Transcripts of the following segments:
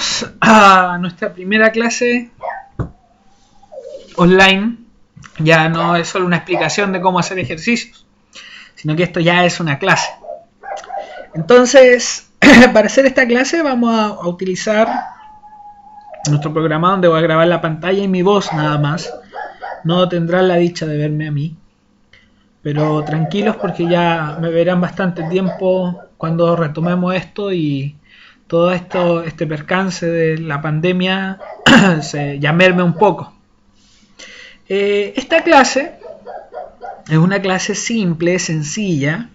Bienvenidos a nuestra primera clase online. Ya no es solo una explicación de cómo hacer ejercicios, sino que esto ya es una clase. Entonces, para hacer esta clase vamos a utilizar nuestro programa donde voy a grabar la pantalla y mi voz nada más. No tendrán la dicha de verme a mí, pero tranquilos porque ya me verán bastante tiempo cuando retomemos esto y todo esto, este percance de la pandemia ya merme un poco. Esta clase es una clase simple, sencilla,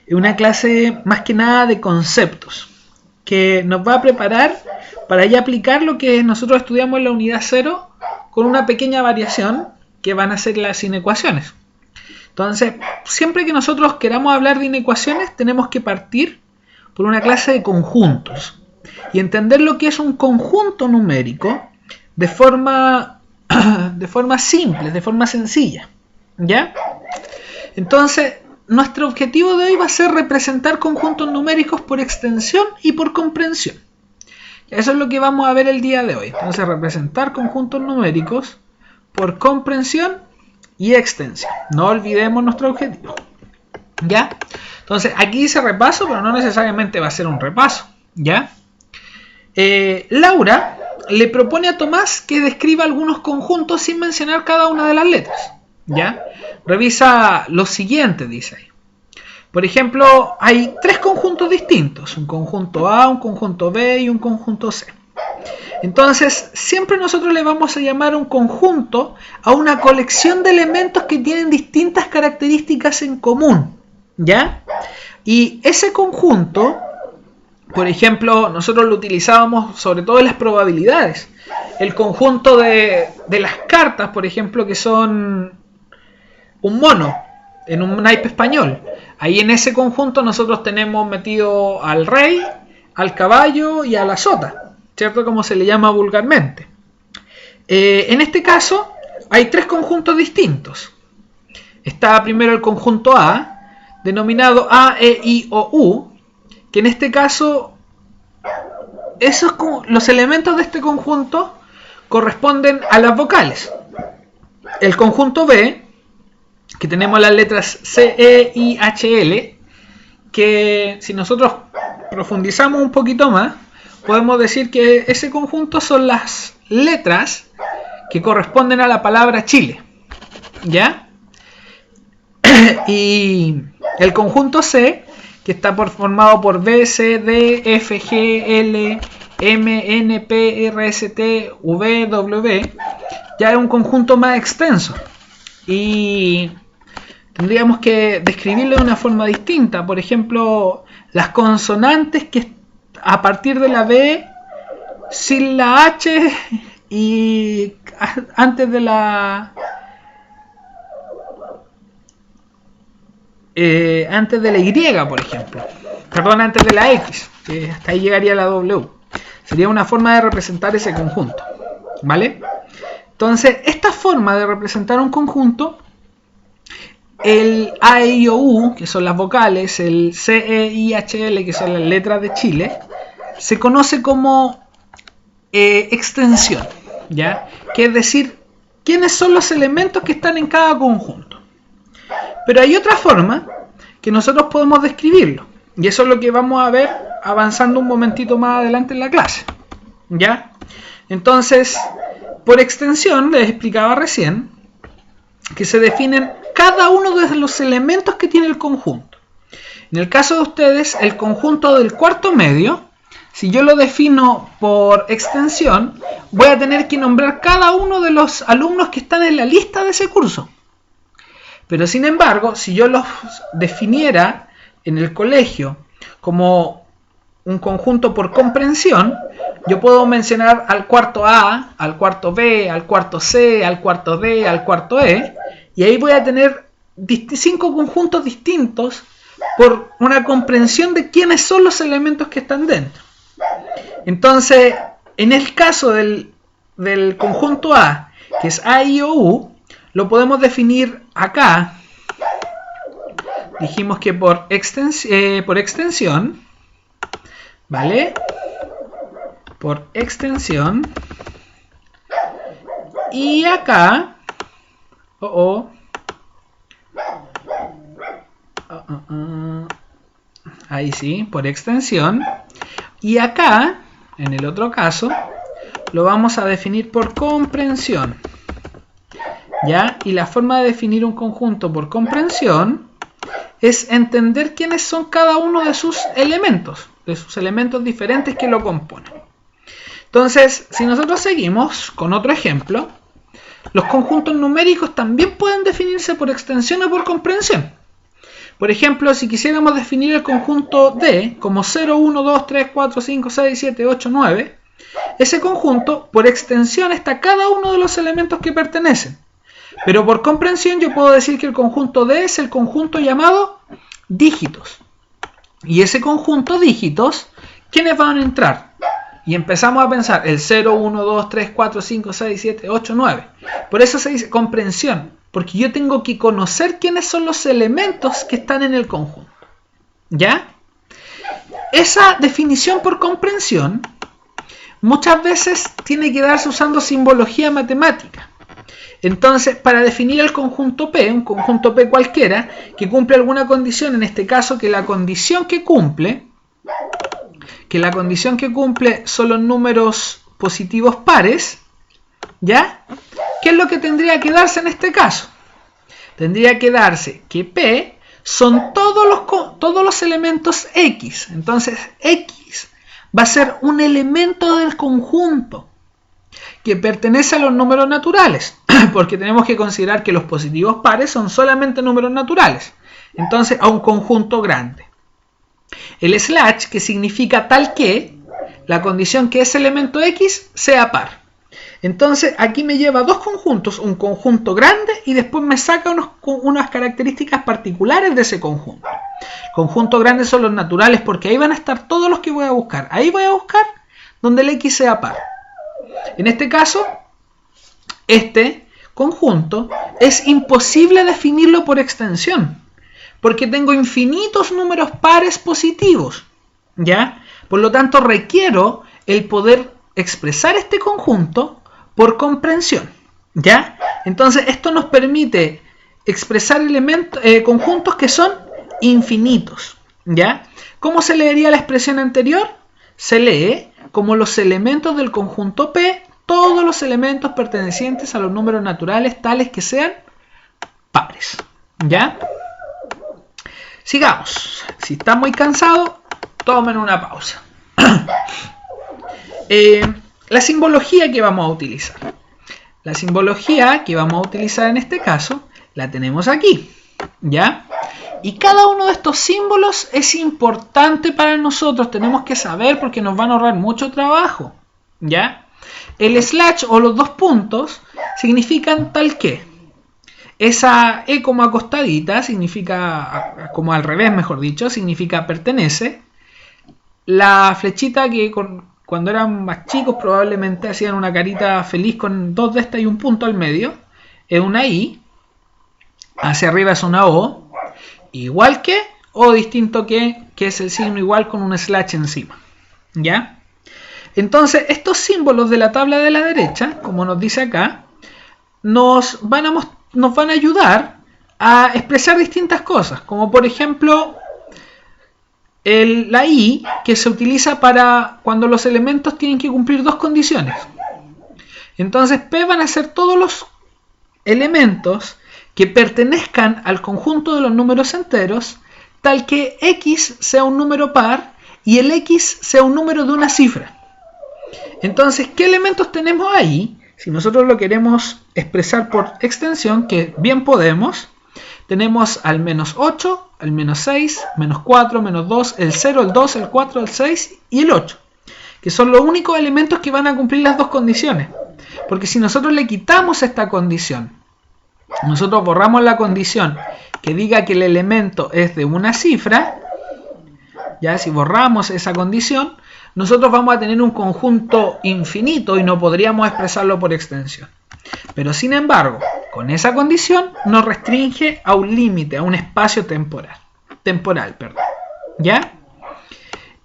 es una clase más que nada de conceptos que nos va a preparar para ya aplicar lo que nosotros estudiamos en la unidad 0 con una pequeña variación que van a ser las inecuaciones. Entonces, siempre que nosotros queramos hablar de inecuaciones tenemos que partir por una clase de conjuntos y entender lo que es un conjunto numérico de forma simple, de forma sencilla, ¿ya? Entonces, nuestro objetivo de hoy va a ser representar conjuntos numéricos por extensión y por comprensión. Eso es lo que vamos a ver el día de hoy. Entonces, representar conjuntos numéricos por comprensión y extensión. No olvidemos nuestro objetivo, ¿ya? Entonces, aquí dice repaso, pero no necesariamente va a ser un repaso, ¿ya? Laura le propone a Tomás que describa algunos conjuntos sin mencionar cada una de las letras, ¿ya? Revisa lo siguiente, dice ahí. Por ejemplo, hay tres conjuntos distintos, un conjunto A, un conjunto B y un conjunto C. Entonces, siempre nosotros le vamos a llamar un conjunto a una colección de elementos que tienen distintas características en común, ¿ya? Y ese conjunto, por ejemplo, nosotros lo utilizábamos sobre todo en las probabilidades. El conjunto de las cartas, por ejemplo, que son un mono en un naipe español. Ahí en ese conjunto nosotros tenemos metido al rey, al caballo y a la sota, ¿cierto? Como se le llama vulgarmente. En este caso hay tres conjuntos distintos. Está primero el conjunto A, denominado A, E, I, O, U, que en este caso los elementos de este conjunto corresponden a las vocales. El conjunto B, que tenemos las letras C, E, I, H, L, que si nosotros profundizamos un poquito más, podemos decir que ese conjunto son las letras que corresponden a la palabra Chile, ¿ya? Y el conjunto C, que está formado por B, C, D, F, G, L, M, N, P, R, S, T, V, W, ya es un conjunto más extenso. Y tendríamos que describirlo de una forma distinta. Por ejemplo, las consonantes que a partir de la B, sin la H y antes de la Y, por ejemplo. Perdón, antes de la X, que hasta ahí llegaría la W. Sería una forma de representar ese conjunto, ¿vale? Entonces, esta forma de representar un conjunto, el A, E, I, O, U, que son las vocales, el C, E, I, H, L, que son las letras de Chile, se conoce como extensión, ¿ya? Que es decir, quiénes son los elementos que están en cada conjunto. Pero hay otra forma que nosotros podemos describirlo, y eso es lo que vamos a ver avanzando un momentito más adelante en la clase, ¿ya? Entonces, por extensión, les explicaba recién que se definen cada uno de los elementos que tiene el conjunto. En el caso de ustedes, el conjunto del cuarto medio, si yo lo defino por extensión, voy a tener que nombrar cada uno de los alumnos que están en la lista de ese curso. Pero sin embargo, si yo los definiera en el colegio como un conjunto por comprensión, yo puedo mencionar al cuarto A, al cuarto B, al cuarto C, al cuarto D, al cuarto E, y ahí voy a tener 5 conjuntos distintos por una comprensión de quiénes son los elementos que están dentro. Entonces, en el caso del conjunto A, que es A, I, O, U, lo podemos definir acá. Dijimos que por extensión, ¿vale? por extensión. Y acá, ahí sí, por extensión. Y acá, en el otro caso, lo vamos a definir por comprensión. ¿Ya? Y la forma de definir un conjunto por comprensión es entender quiénes son cada uno de sus elementos diferentes que lo componen. Entonces, si nosotros seguimos con otro ejemplo, los conjuntos numéricos también pueden definirse por extensión o por comprensión. Por ejemplo, si quisiéramos definir el conjunto D como 0, 1, 2, 3, 4, 5, 6, 7, 8, 9, ese conjunto, por extensión, está cada uno de los elementos que pertenecen. Pero por comprensión yo puedo decir que el conjunto D es el conjunto llamado dígitos. Y ese conjunto dígitos, ¿quiénes van a entrar? Y empezamos a pensar el 0, 1, 2, 3, 4, 5, 6, 7, 8, 9. Por eso se dice comprensión, porque yo tengo que conocer quiénes son los elementos que están en el conjunto. ¿Ya? Esa definición por comprensión muchas veces tiene que darse usando simbología matemática. Entonces, para definir el conjunto P, un conjunto P cualquiera, que cumple alguna condición, en este caso que la condición que cumple son los números positivos pares, ¿ya? ¿Qué es lo que tendría que darse en este caso? Tendría que darse que P son todos los elementos X. Entonces, X va a ser un elemento del conjunto que pertenece a los números naturales, porque tenemos que considerar que los positivos pares son solamente números naturales, entonces a un conjunto grande. El slash, que significa tal que, la condición que ese elemento X sea par. Entonces aquí me lleva dos conjuntos, un conjunto grande y después me saca unas características particulares de ese conjunto. Conjuntos grandes son los naturales porque ahí van a estar todos los que voy a buscar. Ahí voy a buscar donde el X sea par. En este caso, este conjunto es imposible definirlo por extensión, porque tengo infinitos números pares positivos, ¿ya? Por lo tanto, requiero el poder expresar este conjunto por comprensión, ¿ya? Entonces, esto nos permite expresar conjuntos que son infinitos, ¿ya? ¿Cómo se leería la expresión anterior? Se lee como los elementos del conjunto P, todos los elementos pertenecientes a los números naturales tales que sean pares, ¿ya? Sigamos. Si están muy cansados, tomen una pausa. La simbología que vamos a utilizar. La simbología que vamos a utilizar en este caso la tenemos aquí, ¿ya? Y cada uno de estos símbolos es importante para nosotros. Tenemos que saber porque nos van a ahorrar mucho trabajo, ¿ya? El slash o los dos puntos significan tal que. Esa E como acostadita significa, como al revés mejor dicho, significa pertenece. La flechita que cuando eran más chicos probablemente hacían una carita feliz con dos de estas y un punto al medio, es una I. Hacia arriba es una O. Igual que o distinto que es el signo igual con un slash encima, ¿ya? Entonces, estos símbolos de la tabla de la derecha, como nos dice acá, nos van a ayudar a expresar distintas cosas, como por ejemplo la I, que se utiliza para cuando los elementos tienen que cumplir dos condiciones. Entonces, P van a ser todos los elementos que pertenezcan al conjunto de los números enteros, tal que X sea un número par y el X sea un número de una cifra. Entonces, ¿qué elementos tenemos ahí? Si nosotros lo queremos expresar por extensión, que bien podemos, tenemos al menos 8, al menos 6, menos 4, menos 2, el 0, el 2, el 4, el 6 y el 8, que son los únicos elementos que van a cumplir las dos condiciones. Porque si nosotros le quitamos esta condición, nosotros borramos la condición que diga que el elemento es de una cifra, ya si borramos esa condición, nosotros vamos a tener un conjunto infinito y no podríamos expresarlo por extensión. Pero sin embargo, con esa condición nos restringe a un límite, a un espacio temporal, ¿ya?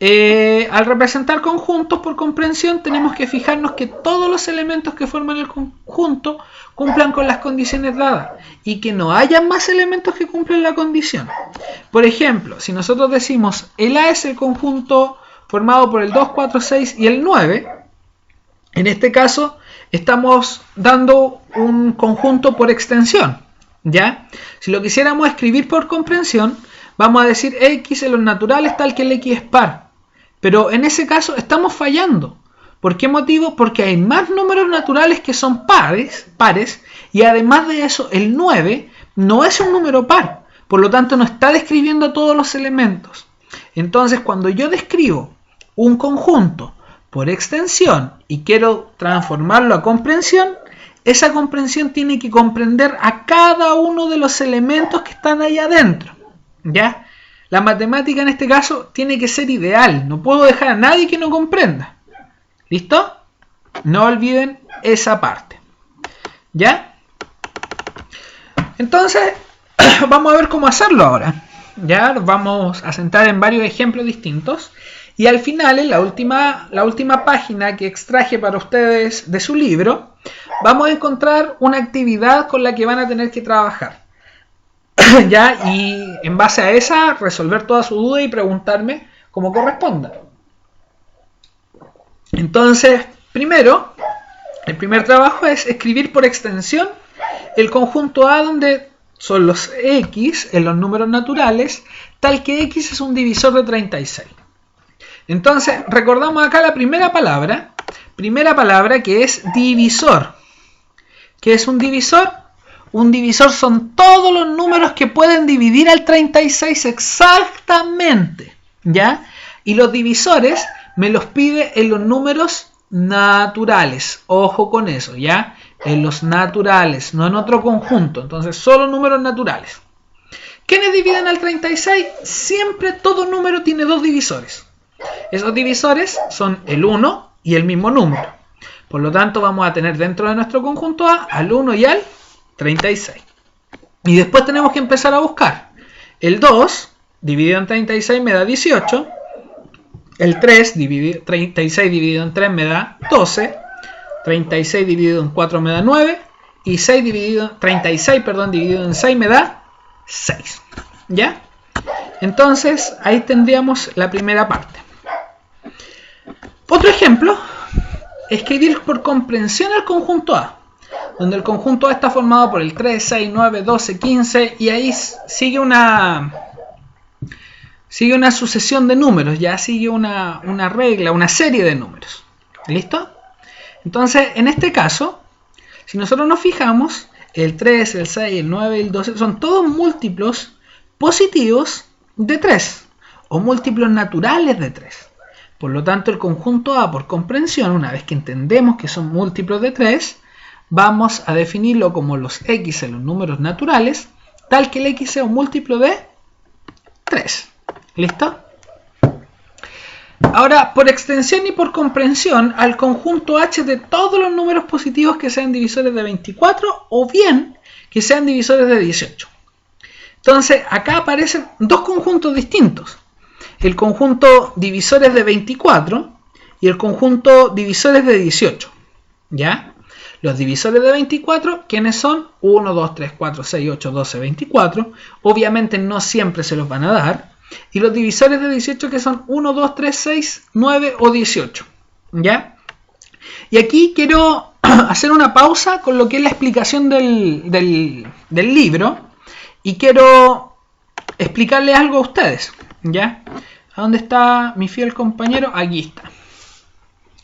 al representar conjuntos por comprensión tenemos que fijarnos que todos los elementos que forman el conjunto cumplan con las condiciones dadas y que no haya más elementos que cumplan la condición. Por ejemplo, si nosotros decimos el A es el conjunto formado por el 2, 4, 6 y el 9, en este caso estamos dando un conjunto por extensión, ¿ya? Si lo quisiéramos escribir por comprensión, vamos a decir X en los naturales tal que el X es par. Pero en ese caso estamos fallando. ¿Por qué motivo? Porque hay más números naturales que son pares y además de eso el 9 no es un número par. Por lo tanto no está describiendo todos los elementos. Entonces cuando yo describo un conjunto por extensión y quiero transformarlo a comprensión, esa comprensión tiene que comprender a cada uno de los elementos que están ahí adentro, ¿ya? La matemática en este caso tiene que ser ideal, no puedo dejar a nadie que no comprenda. ¿Listo? No olviden esa parte, ¿ya? Entonces, vamos a ver cómo hacerlo ahora. Ya nos vamos a centrar en varios ejemplos distintos. Y al final, en la última página que extraje para ustedes de su libro, vamos a encontrar una actividad con la que van a tener que trabajar. ¿Ya? Y en base a esa, resolver toda su duda y preguntarme como corresponda. Entonces, primero, el primer trabajo es escribir por extensión el conjunto A donde son los X en los números naturales, tal que X es un divisor de 36. Entonces, recordamos acá la primera palabra que es divisor. ¿Qué es un divisor? Un divisor son todos los números que pueden dividir al 36 exactamente, ¿ya? Y los divisores me los pide en los números naturales. Ojo con eso, ¿ya? En los naturales, no en otro conjunto. Entonces, solo números naturales. ¿Quiénes dividen al 36? Siempre todo número tiene dos divisores. Esos divisores son el 1 y el mismo número. Por lo tanto, vamos a tener dentro de nuestro conjunto A al 1 y al 36. Y después tenemos que empezar a buscar. El 2 dividido en 36 me da 18. El 36 dividido en 3 me da 12. 36 dividido en 4 me da 9. Y 36 dividido en 6 me da 6. ¿Ya? Entonces, ahí tendríamos la primera parte. Otro ejemplo, escribir por comprensión el conjunto A, donde el conjunto A está formado por el 3, 6, 9, 12, 15 y ahí sigue una sucesión de números, ya sigue una regla, una serie de números. ¿Listo? Entonces, en este caso, si nosotros nos fijamos, el 3, el 6, el 9 y el 12 son todos múltiplos positivos de 3 o múltiplos naturales de 3. Por lo tanto, el conjunto A por comprensión, una vez que entendemos que son múltiplos de 3, vamos a definirlo como los X en los números naturales, tal que el X sea un múltiplo de 3. ¿Listo? Ahora, por extensión y por comprensión, al conjunto H de todos los números positivos que sean divisores de 24 o bien que sean divisores de 18. Entonces, acá aparecen dos conjuntos distintos. El conjunto divisores de 24 y el conjunto divisores de 18. ¿Ya? Los divisores de 24, ¿quiénes son? 1, 2, 3, 4, 6, 8, 12, 24. Obviamente no siempre se los van a dar. Y los divisores de 18 que son 1, 2, 3, 6, 9 o 18. ¿Ya? Y aquí quiero hacer una pausa con lo que es la explicación del libro. Y quiero explicarles algo a ustedes. ¿Ya? ¿A dónde está mi fiel compañero? Aquí está.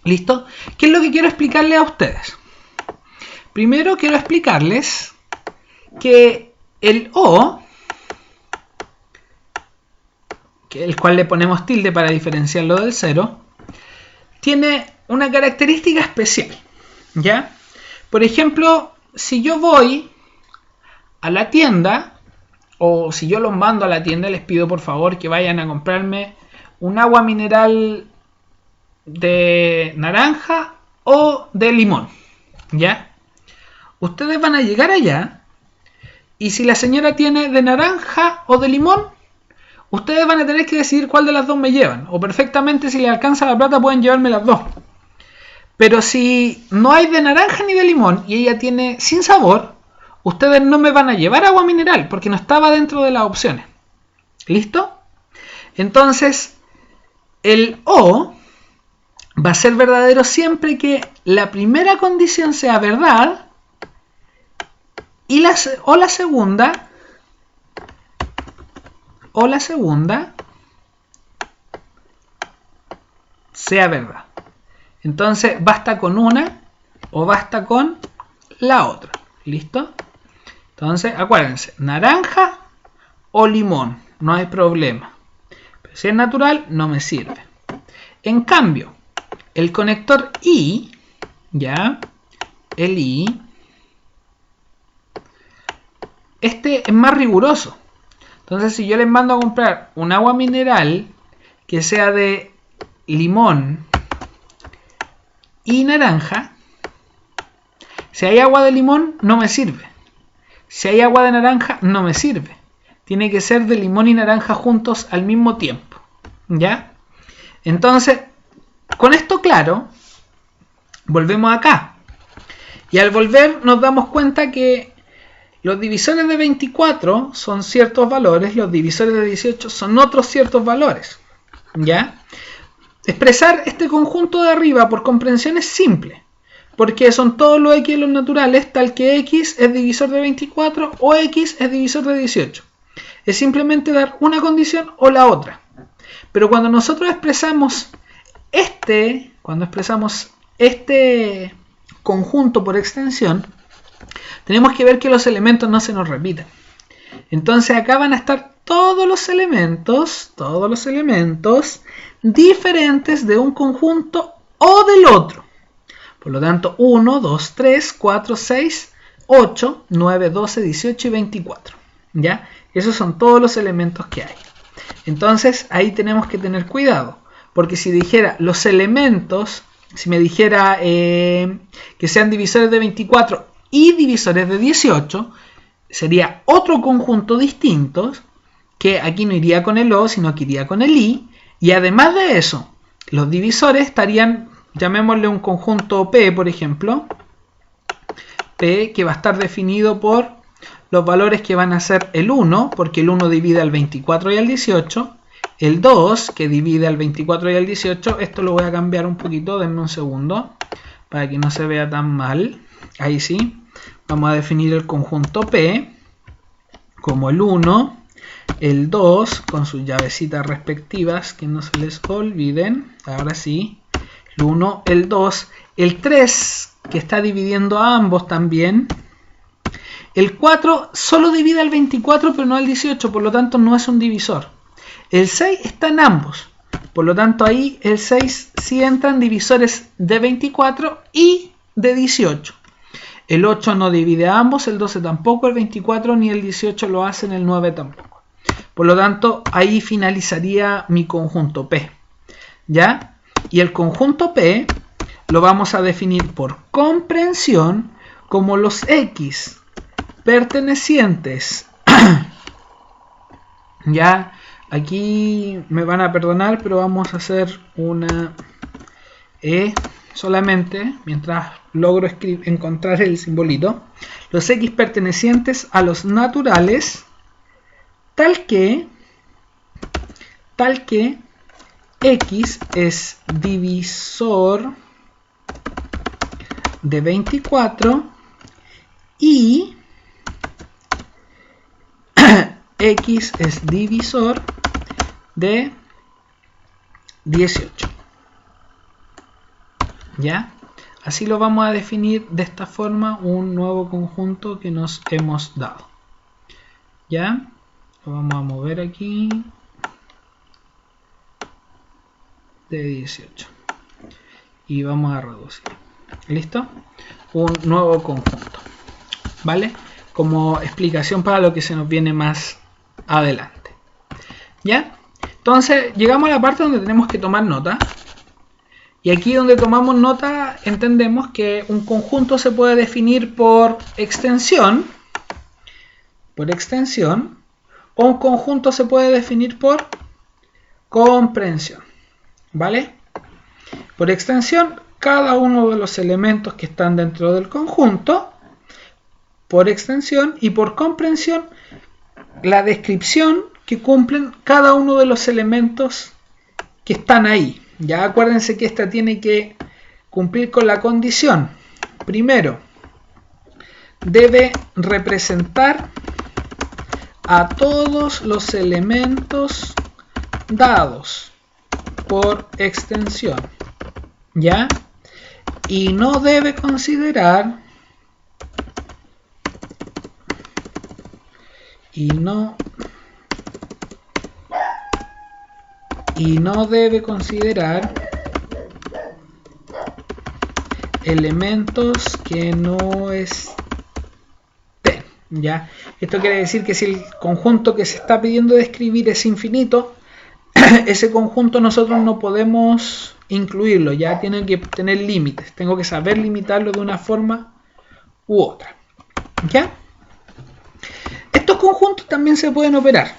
¿Listo? ¿Qué es lo que quiero explicarles a ustedes? Primero quiero explicarles que el O, que el cual le ponemos tilde para diferenciarlo del 0, tiene una característica especial. ¿Ya? Por ejemplo, si yo voy a la tienda, o si yo los mando a la tienda, les pido por favor que vayan a comprarme un agua mineral de naranja o de limón. ¿Ya? Ustedes van a llegar allá y si la señora tiene de naranja o de limón, ustedes van a tener que decidir cuál de las dos me llevan. O perfectamente, si les alcanza la plata, pueden llevarme las dos. Pero si no hay de naranja ni de limón y ella tiene sin sabor, ustedes no me van a llevar agua mineral porque no estaba dentro de las opciones. ¿Listo? Entonces, el O va a ser verdadero siempre que la primera condición sea verdad y la segunda sea verdad. Entonces, basta con una o basta con la otra. ¿Listo? Entonces, acuérdense, naranja o limón, no hay problema. Pero si es natural, no me sirve. En cambio, el conector I, ¿ya? El I, este es más riguroso. Entonces, si yo les mando a comprar un agua mineral que sea de limón y naranja, si hay agua de limón, no me sirve. Si hay agua de naranja, no me sirve. Tiene que ser de limón y naranja juntos al mismo tiempo. ¿Ya? Entonces, con esto claro, volvemos acá. Y al volver nos damos cuenta que los divisores de 24 son ciertos valores, los divisores de 18 son otros ciertos valores. ¿Ya? Expresar este conjunto de arriba por comprensión es simple, porque son todos los x de los naturales, tal que x es divisor de 24 o x es divisor de 18. Es simplemente dar una condición o la otra. Pero cuando nosotros expresamos este conjunto por extensión, tenemos que ver que los elementos no se nos repitan. Entonces acá van a estar todos los elementos diferentes de un conjunto o del otro. Por lo tanto, 1, 2, 3, 4, 6, 8, 9, 12, 18 y 24. ¿Ya? Esos son todos los elementos que hay. Entonces, ahí tenemos que tener cuidado. Porque si dijera los elementos, si me dijera que sean divisores de 24 y divisores de 18, sería otro conjunto distinto, que aquí no iría con el O, sino que iría con el I. Y además de eso, los divisores estarían, llamémosle un conjunto P, por ejemplo. P, que va a estar definido por los valores que van a ser el 1, porque el 1 divide al 24 y al 18. El 2, que divide al 24 y al 18. Esto lo voy a cambiar un poquito, denme un segundo, para que no se vea tan mal. Ahí sí. Vamos a definir el conjunto P como el 1, el 2, con sus llavecitas respectivas, que no se les olviden. Ahora sí. El 1, el 2, el 3, que está dividiendo a ambos también. El 4 solo divide al 24, pero no al 18, por lo tanto no es un divisor. El 6 está en ambos, por lo tanto ahí el 6 sí entra en divisores de 24 y de 18. El 8 no divide a ambos, el 12 tampoco, el 24 ni el 18 lo hacen, el 9 tampoco. Por lo tanto, ahí finalizaría mi conjunto P. ¿Ya? Y el conjunto P lo vamos a definir por comprensión como los X pertenecientes. Ya, aquí me van a perdonar, pero vamos a hacer una E solamente, mientras logro encontrar el simbolito. Los X pertenecientes a los naturales, tal que X es divisor de 24 y X es divisor de 18. ¿Ya? Así lo vamos a definir de esta forma, un nuevo conjunto que nos hemos dado. ¿Ya? Lo vamos a mover aquí. De 18. Y vamos a reducir. ¿Listo? Un nuevo conjunto. ¿Vale? Como explicación para lo que se nos viene más adelante. ¿Ya? Entonces, llegamos a la parte donde tenemos que tomar nota. Y aquí donde tomamos nota, entendemos que un conjunto se puede definir por extensión. o un conjunto se puede definir por comprensión, ¿vale? Por extensión, cada uno de los elementos que están dentro del conjunto, por extensión, y por comprensión, la descripción que cumplen cada uno de los elementos que están ahí. Ya acuérdense que esta tiene que cumplir con la condición. Primero, debe representar a todos los elementos dados por extensión, ¿ya? Y no debe considerar elementos que no estén, ¿ya? Esto quiere decir que si el conjunto que se está pidiendo describir es infinito, ese conjunto nosotros no podemos incluirlo, ya tiene que tener límites, tengo que saber limitarlo de una forma u otra, ¿ya? Estos conjuntos también se pueden operar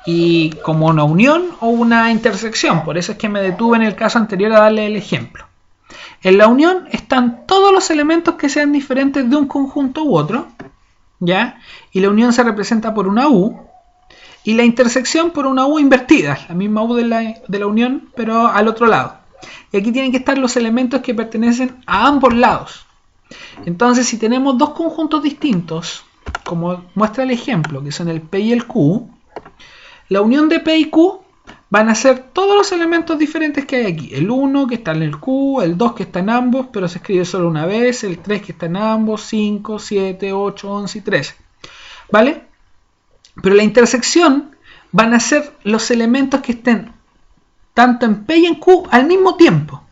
y como una unión o una intersección, por eso es que me detuve en el caso anterior a darle el ejemplo. En la unión están todos los elementos que sean diferentes de un conjunto u otro, ¿ya? Y la unión se representa por una U, y la intersección por una U invertida, la misma U de la unión, pero al otro lado. Y aquí tienen que estar los elementos que pertenecen a ambos lados. Entonces, si tenemos dos conjuntos distintos, como muestra el ejemplo, que son el P y el Q, la unión de P y Q van a ser todos los elementos diferentes que hay aquí. El 1 que está en el Q, el 2 que está en ambos, pero se escribe solo una vez, el 3 que está en ambos, 5, 7, 8, 11 y 13. ¿Vale? Pero la intersección van a ser los elementos que estén tanto en P y en Q al mismo tiempo.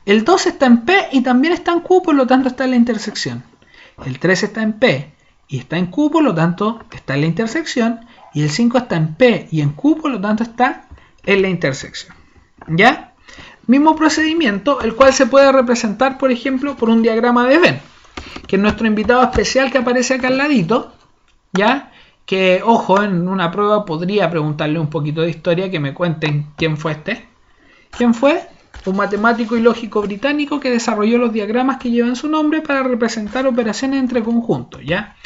El 2 está en P y también está en Q, por lo tanto está en la intersección. El 3 está en P y está en Q, por lo tanto está en la intersección. Y el 5 está en P y en Q, por lo tanto está en la intersección. ¿Ya? Mismo procedimiento, el cual se puede representar, por ejemplo, por un diagrama de Venn, que es nuestro invitado especial que aparece acá al ladito, ¿ya? Que, ojo, en una prueba podría preguntarle un poquito de historia, que me cuenten quién fue este. ¿Quién fue? Un matemático y lógico británico que desarrolló los diagramas que llevan su nombre para representar operaciones entre conjuntos, ¿ya?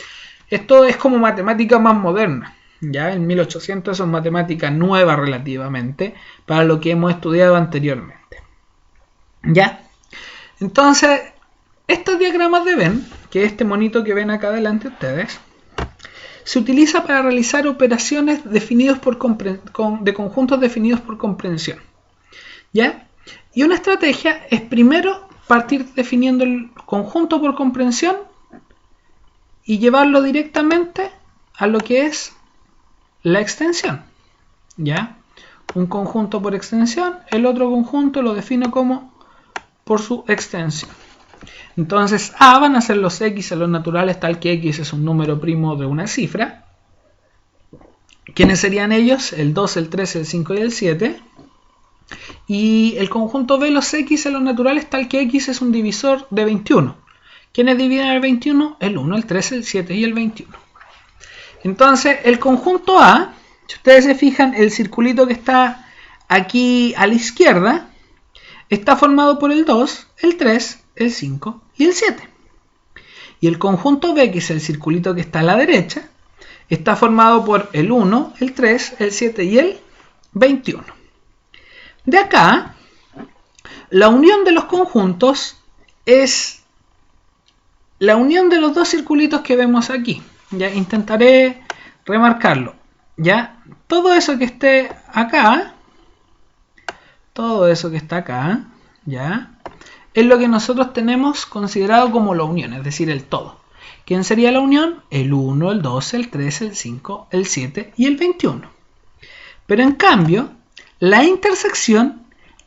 Esto es como matemática más moderna, ¿ya? En 1800 son matemáticas nuevas relativamente para lo que hemos estudiado anteriormente, ¿ya? Entonces, estos diagramas de Venn, que es este monito que ven acá delante ustedes, se utiliza para realizar operaciones definidos de conjuntos definidos por comprensión, ¿ya? Y una estrategia es primero partir definiendo el conjunto por comprensión y llevarlo directamente a lo que es la extensión, ¿ya? Un conjunto por extensión, el otro conjunto lo defino como por su extensión. Entonces A van a ser los X a los naturales, tal que X es un número primo de una cifra. ¿Quiénes serían ellos? El 2, el 3, el 5 y el 7. Y el conjunto B, los X a los naturales, tal que X es un divisor de 21. ¿Quiénes dividen el 21? El 1, el 3, el 7 y el 21. Entonces, el conjunto A, si ustedes se fijan, el circulito que está aquí a la izquierda, está formado por el 2, el 3, el 5 y el 7. Y el conjunto B, que es el circulito que está a la derecha, está formado por el 1, el 3, el 7 y el 21. De acá, la unión de los conjuntos es la unión de los dos circulitos que vemos aquí. Ya intentaré remarcarlo. Ya todo eso que esté acá, todo eso que está acá, ya es lo que nosotros tenemos considerado como la unión, es decir, el todo. ¿Quién sería la unión? El 1, el 2, el 3, el 5, el 7 y el 21. Pero en cambio, la intersección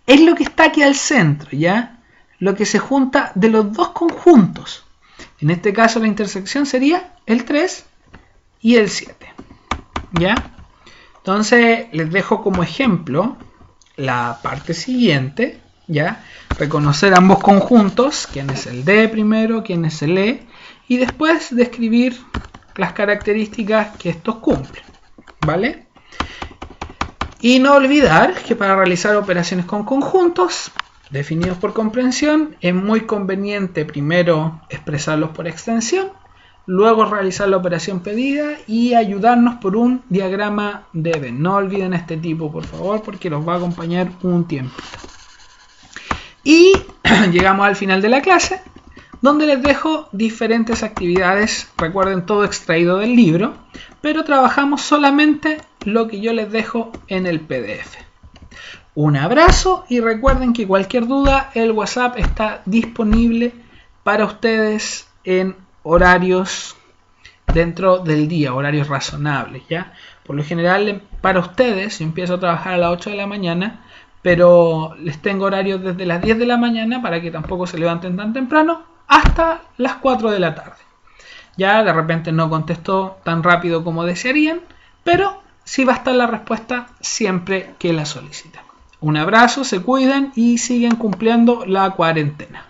es lo que está aquí al centro, ¿ya? Lo que se junta de los dos conjuntos. En este caso la intersección sería el 3 y el 7, ¿ya? Entonces les dejo como ejemplo la parte siguiente, ¿ya? Reconocer ambos conjuntos, quién es el D primero, quién es el E, y después describir las características que estos cumplen, ¿vale? Y no olvidar que para realizar operaciones con conjuntos definidos por comprensión es muy conveniente primero expresarlos por extensión, luego realizar la operación pedida y ayudarnos por un diagrama de Venn. No olviden este tipo, por favor, porque los va a acompañar un tiempo. Y llegamos al final de la clase, donde les dejo diferentes actividades. Recuerden, todo extraído del libro, pero trabajamos solamente lo que yo les dejo en el PDF. Un abrazo y recuerden que cualquier duda, el WhatsApp está disponible para ustedes en horarios dentro del día, horarios razonables, ¿ya? Por lo general, para ustedes, yo empiezo a trabajar a las 8 de la mañana, pero les tengo horarios desde las 10 de la mañana para que tampoco se levanten tan temprano, hasta las 4 de la tarde. Ya de repente no contesto tan rápido como desearían, pero sí va a estar la respuesta siempre que la soliciten. Un abrazo, se cuidan y siguen cumpliendo la cuarentena.